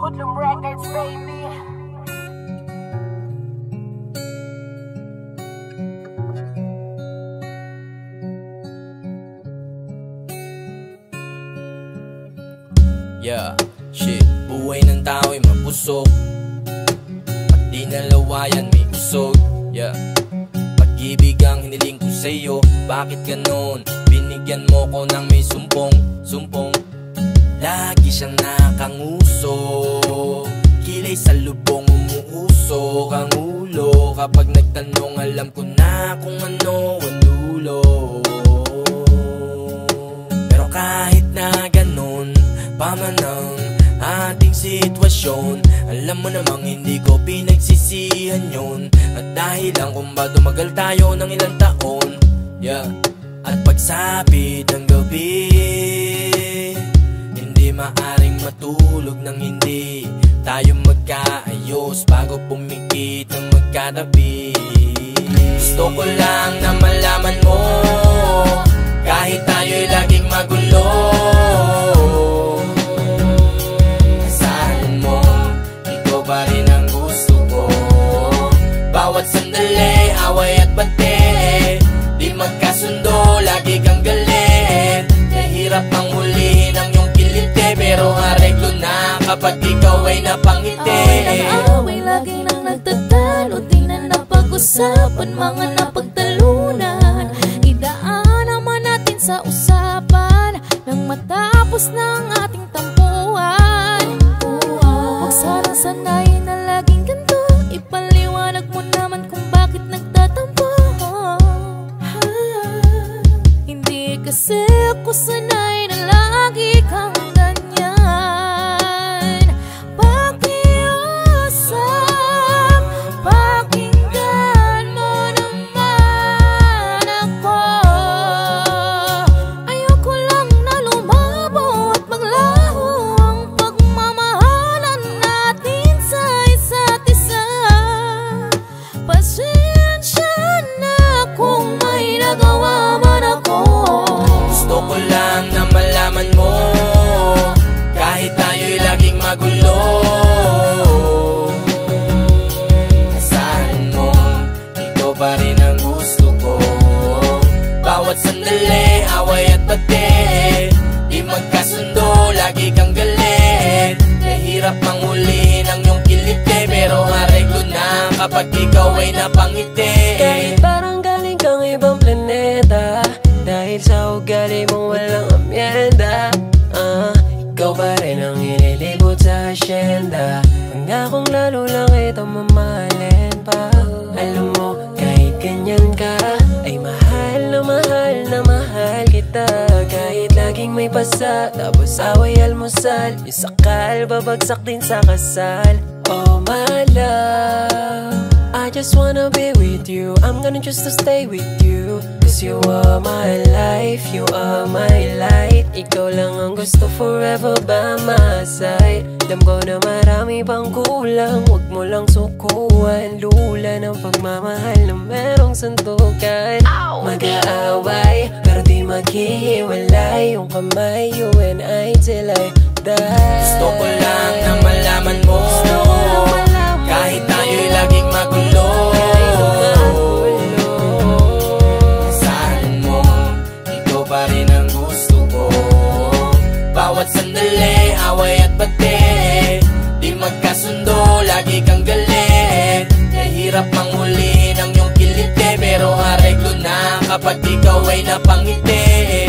Hoodlum Records, baby. Yeah, shit, buhay ng tao'y mapusok, at di nalawayan may usog. Yeah, pag-ibig ang hiniling ko sa'yo. Bakit ganon? Binigyan mo ko ng may sumpong. Lagi siyang nakanguso, kilay sa lubong umuusok ang ulo. Kapag nagtanong alam ko na kung ano ang dulo. Pero kahit na ganon pa man ang ating sitwasyon, alam mo namang hindi ko pinagsisihan yun. At dahil lang kung ba tumagal tayo ng ilang taon, yeah. At pagsapit ng gabi, hindi maaring matulog nang hindi tayo magkaayos bago pumikit ang magkatabi. Gusto ko lang na malaman mo, kahit tayo'y laging magulo, asahan mo, ikaw pa rin ang gusto ko. Bawat sandali, away at bate, di magkasundo, lagi kang galit. Nahirap ang hulihin ang iyong kilite, pero areglo na kapag ikaw ay napangiti. Away lagi nang nagtatalo, di na napag-usapan, mga napagtalunan. Idaan naman natin sa usapan nang matapos na ang ating tampuhan. Huwag sanang sanayin na laging ganito, ipaliwanag mo naman kung bakit nagtatampo. Hindi kasi ako sanay na lagi kang ganyan. Pakiusap, pakinggan mo naman ako. Ayoko lang na lumabo at maglaho ang pagmamahalan natin sa isa't isa. Pasensya na kung may nagawa man ako. Gusto ko lang na malaman mo, kahit tayo'y laging magulo, asahan mo, ikaw pa rin ang gusto ko. Bawat sandali, away at bate, di magkasundo, lagi kang galit. Nahirap ang hulihin ang iyong kilite, pero areglo na kapag ikaw ay napangiti. Kahit parang galing kang ibang planeta, dahil sa ugali mo walang amyenda, ikaw pa rin ang inilibot sa asyenda. Pangakong lalo lang itong mamahalin pa. Alam mo, kahit ganyan ka, ay mahal na mahal na mahal kita. Kahit laging may pasa, tapos away almusal, isakal, babagsak din sa kasal. Oh my love, I just wanna be with you, I'm gonna choose to stay with you. Cause you are my life, you are my light. Ikaw lang ang gusto forever by my side. Alam ko na marami pang kulang, wag mo lang sukuan. Lula ng pagmamahal na merong suntukan. Mag-aaway, pero di maghihiwalay. Yung kamay, you and I till I die. Gusto ko lang na malaman mo, kahit tayo'y laging magulo, asahan mo, ikaw pa rin ang gusto ko. Bawat sandali, away at bate, di magkasundo, lagi kang galit. Nahirap ang hulihin ang iyong kilite, pero areglo na kapag ikaw ay napangiti.